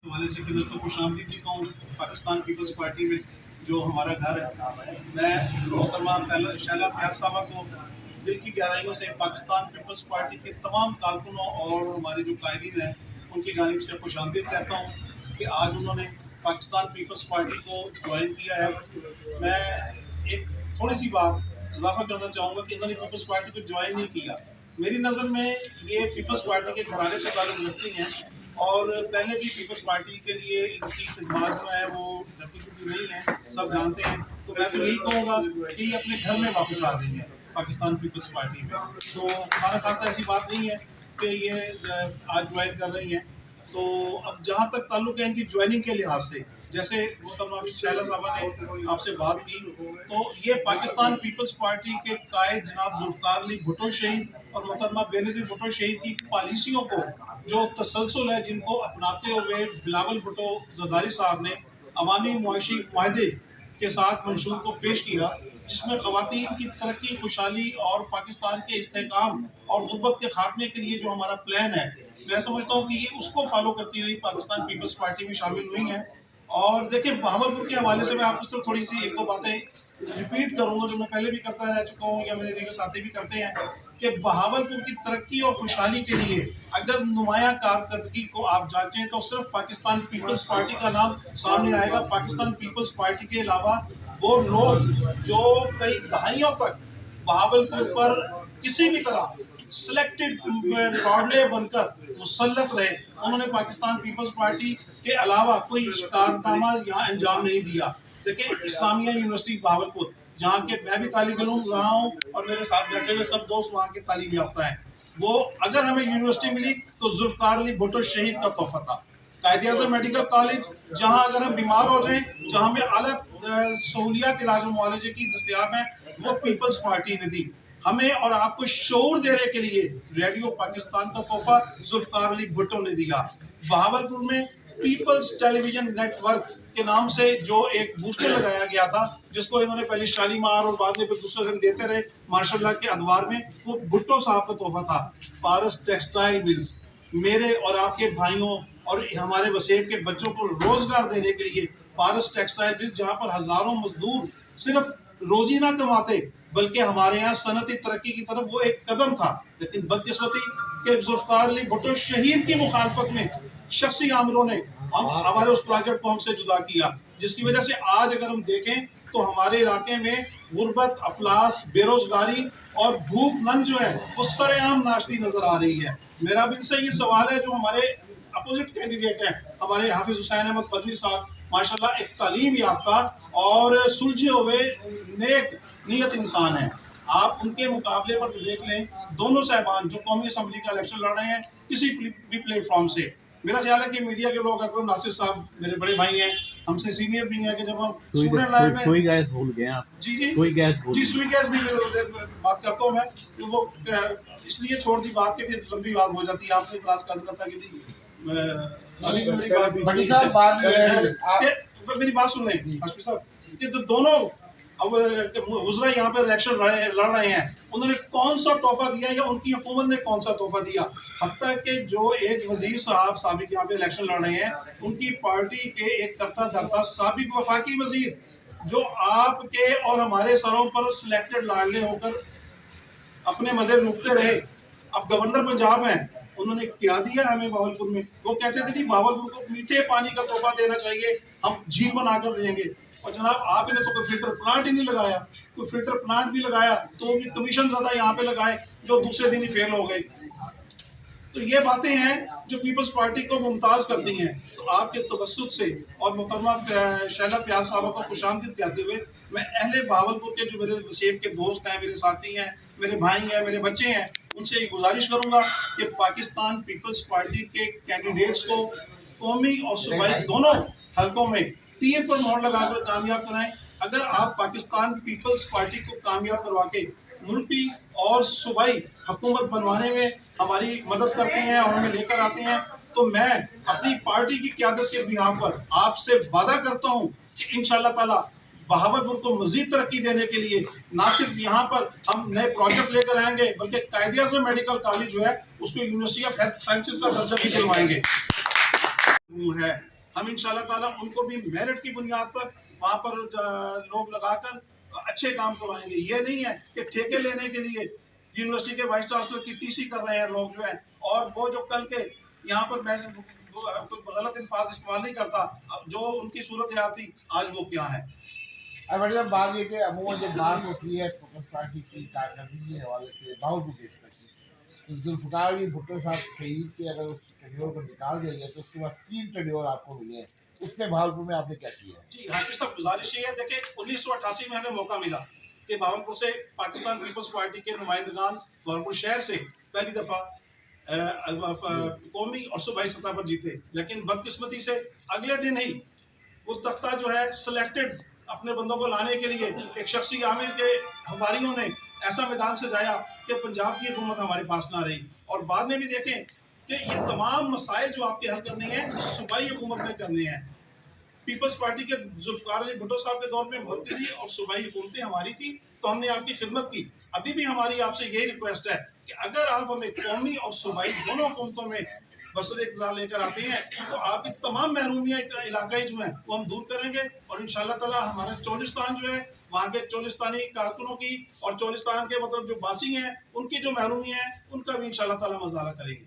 हवाले से कि मैं तो खुशामदीद भी कहूँ पाकिस्तान पीपल्स पार्टी में जो हमारा घर है। मैं मोहतरमा शैला फयाज साहबा को दिल की गहराइयों से पाकिस्तान पीपल्स पार्टी के तमाम कारकुनों और हमारे जो कायदीन हैं उनकी जानिब से खुशामदीद कहता हूँ कि आज उन्होंने पाकिस्तान पीपल्स पार्टी को ज्वाइन किया है। मैं एक थोड़ी सी बात इजाफा करना चाहूँगा कि इन्होंने पीपल्स पार्टी को ज्वाइन नहीं किया। मेरी नज़र में ये पीपल्स पार्टी के घराने से ताल्लुक़ रखती हैं और पहले भी पीपल्स पार्टी के लिए इनकी खिदमत जो है वो ढकी नहीं है, सब जानते हैं। तो मैं तो यही कहूँगा कि ये अपने घर में वापस आ गई है पाकिस्तान पीपल्स पार्टी में। तो हमारा खासा ऐसी बात नहीं है कि ये आज ज्वाइन कर रही हैं। तो अब जहाँ तक ताल्लुक़ है इनकी ज्वाइनिंग के लिहाज से, जैसे मोहतरमा शैला साहबा ने आपसे बात की, तो ये पाकिस्तान पीपल्स पार्टी के कायद जनाब जुल्फ़िकार अली भुट्टो शहीद और मोहतरमा बेनज़ीर भुट्टो शहीद की पॉलिसियों को जो तसलसल है, जिनको अपनाते हुए बिलावल भुट्टो ज़रदारी साहब ने अवामी मुआशी मुआहदे के साथ मंशूर को पेश किया, जिसमें ख़वातीन की तरक्की, खुशहाली और पाकिस्तान के इस्तेहकाम और गुर्बत के खात्मे के लिए जो हमारा प्लान है, मैं समझता हूँ कि ये उसको फॉलो करती हुई पाकिस्तान पीपल्स पार्टी में शामिल हुई हैं। और देखिए, बहावलपुर के हवाले से मैं आपको सिर्फ थोड़ी सी एक दो बातें रिपीट करूँगा जो मैं पहले भी करता रह चुका हूँ या मेरे दीगर साथी भी करते हैं कि बहावलपुर की तरक्की और खुशहाली के लिए अगर नुमाया कारकर्दगी को आप जांचें तो सिर्फ पाकिस्तान पीपल्स पार्टी का नाम सामने आएगा। पाकिस्तान पीपल्स पार्टी के अलावा वो लोग जो कई दहाइयों तक बहावलपुर पर किसी भी तरह सिलेक्टेड ब्रॉडले बनकर मुसल्लत रहे, उन्होंने पाकिस्तान पीपल्स पार्टी के अलावा कोई कारनामा यहाँ अंजाम नहीं दिया। देखिए, इस्लामिया यूनिवर्सिटी बहावलपुर, जहाँ के मैं भी तालिब इल्म रहा हूँ और मेरे साथ बैठे हुए सब दोस्त वहाँ के तालीम याफ्ता हैं, वो अगर हमें यूनिवर्सिटी मिली तो जुल्फ़िकार अली भुट्टो शहीद का तोहफा था। कायद-ए-आज़म मेडिकल कॉलेज, जहाँ अगर हम बीमार हो जाएं, जहाँ में आला सहूलियात इलाज और मुआलजे की दस्तयाब हैं, वो पीपल्स पार्टी ने दी। हमें और आपको शऊर देने के लिए रेडियो पाकिस्तान का तोहफा जुल्फ़िकार अली भुट्टो ने दिया। बहावलपुर में पीपल्स टेलीविजन नेटवर्क के नाम से जो एक बूस्टर लगाया गया था, जिसको इन्होंने पहले शालीमार और बाद में फिर दूसरे दिन देते रहे माशाल्लाह के अदवार में, वो भुट्टो साहब का तोहफा था। पारस टेक्सटाइल मिल्स मेरे और आपके भाइयों और हमारे वसेब के बच्चों को रोजगार देने के लिए पारस टेक्सटाइल मिल्स, जहाँ पर हजारों मजदूर सिर्फ रोजी ना कमाते बल्कि हमारे यहाँ सनती तरक्की की तरफ वो एक कदम था। लेकिन बदकिस्मती के जुल्फ़िकार अली भुट्टो शहीद की मुखालफत में शख्सी आमलों ने हमारे उस प्रोजेक्ट को हमसे जुदा किया, जिसकी वजह से आज अगर हम देखें तो हमारे इलाके में गुर्बत, अफलास, बेरोजगारी और भूख नंग जो है वो सरेआम नाश्ती नजर आ रही है। मेरा भी इनसे ये सवाल है, जो हमारे अपोजिट कैंडिडेट हैं, हमारे हाफिज हुसैन अहमद बदनी साहब, माशाल्लाह एक तालीम याफ्ता और सुलझे हुए नेक नीयत इंसान है। आप उनके मुकाबले पर देख लें, दोनों साहबान जो कौमी असम्बली का इलेक्शन लड़ रहे हैं किसी भी प्लेटफॉर्म से, मेरा ख्याल है कि मीडिया के लोग, अकरम नासिर साहब मेरे बड़े भाई हैं, हमसे सीनियर भी हैं, कि जब हम स्टूडेंट लाइफ में सुई गैस भूल गए आप। जी जी सुई गैस भी बात करता हूँ मैं, कि वो इसलिए छोड़ दी बात के, फिर लंबी बात हो जाती है। आपने इतराज कर दिया था कि जी मेरी बात सुन लें हाशमी साहब, तो दोनों अब गुजरा यहाँ पे इलेक्शन लड़ रहे हैं, उन्होंने कौन सा तोहफा दिया या उनकी हुकूमत ने कौन सा तोहफा दिया? हत्ता कि जो एक वजीर साहब साबिक यहाँ पे इलेक्शन लड़ रहे हैं, उनकी पार्टी के एक करता धरता साबिक वफाकी वजीर, जो आपके और हमारे सरों पर सिलेक्टेड लाडले होकर अपने मजे लूटते रहे, अब गवर्नर पंजाब हैं, उन्होंने क्या दिया हमें बहावलपुर में? वो कहते थे जी बहावलपुर को मीठे पानी का तोहफा देना चाहिए, हम झील बनाकर देंगे। और जनाब आपने तो कोई फिल्टर प्लांट ही नहीं लगाया, कोई फिल्टर प्लांट भी लगाया तो भी कमीशन ज़्यादा यहाँ पे लगाए, जो दूसरे दिन ही फेल हो गए। तो ये बातें हैं जो पीपल्स पार्टी को मुमताज़ करती हैं। तो आपके तवस्सुत से और मोहतरमा शैला फयाज साहब को खुशामदीद कहते हुए, मैं अहले बहावलपुर के जो मेरे वसेब के दोस्त हैं, मेरे साथी हैं, मेरे भाई हैं, मेरे बच्चे हैं, उनसे ये गुजारिश करूँगा कि पाकिस्तान पीपल्स पार्टी के कैंडिडेट्स को कौमी और सूबाई दोनों हलकों में तीर पर मोहर लगाकर कामयाब कराएं। अगर आप पाकिस्तान पीपल्स पार्टी को कामयाब करवा के मुल्की और सूबाई हुकूमत बनवाने में हमारी मदद करते हैं और हमें लेकर आते हैं, तो मैं अपनी पार्टी की क़यादत के बिहाफ पर आपसे वादा करता हूँ कि इंशाअल्लाह ताला बहावलपुर को मजीद तरक्की देने के लिए ना सिर्फ यहाँ पर हम नए प्रोजेक्ट लेकर आएंगे, बल्कि कायद-ए-आज़म मेडिकल कॉलेज जो है उसको यूनिवर्सिटी ऑफ हेल्थ साइंसेज का दर्जा भी दिलवाएंगे है। हम इंशाल्लाह ताला उनको भी मेरिट की बुनियाद पर वहाँ पर लोग लगाकर अच्छे काम करवाएंगे। ये नहीं है कि ठेके लेने के लिए यूनिवर्सिटी के वाइस चांसलर की टीसी कर रहे हैं लोग जो है, और वो जो कल के यहाँ पर मैं गलत अल्फाज इस्तेमाल नहीं करता, जो उनकी सूरत हाल थी आज वो क्या है। अब मतलब बात ये कि अमूमन जब बात होती है पीपल्स पार्टी की कारकर्दगी के हवाले से बावजूद तो जुल्फ़िकार अली भुट्टो साहब शहीद के अगर उस टेन्योर को निकाल दिया गया तो उसके बाद 3 टेन्योर आपको मिले हैं, उसमें भावलपुर में आपने क्या किया है? जी हाफिज साहब, गुजारिश ये है, देखिए 1988 में हमें मौका मिला कि भावलपुर से पाकिस्तान पीपल्स पार्टी के नुमाइंदगान भावलपुर शहर से पहली दफ़ा कौमी और सूबाई सतह पर जीते, लेकिन बदकिस्मती से अगले दिन ही वो तख्ता जो है सिलेक्टेड अपने बंदों को लाने के लिए एक शख्सी आमिर के हमारियों ने ऐसा मैदान से जाया कि पंजाब की हुकूमत हमारे पास ना रही। और बाद में भी देखें कि ये तमाम मसाइल जो आपके हल करने हैं इस सूबाई हुकूमत में करने हैं। पीपल्स पार्टी के जुल्फ़िकार अली भुट्टो साहब के दौर में मरकजी और सूबाई हुकूमतें हमारी थी, तो हमने आपकी खिदमत की। अभी भी हमारी आपसे यही रिक्वेस्ट है कि अगर आप हमें कौमी और सूबाई दोनों हुकूमतों में बसर इक़्तिदार लेकर आते हैं तो आपकी तमाम महरूमियाँ इलाकाई जो हैं वो हम दूर करेंगे, और इंशाअल्लाह ताला हमारा चोलिस्तान जो है वहाँ के चोलिस्तानी कारकुनों की और चोलिस्तान के मतलब जो बासी हैं उनकी जो महरूमियाँ हैं उनका भी इंशाअल्लाह ताला मज़ारा करेंगे।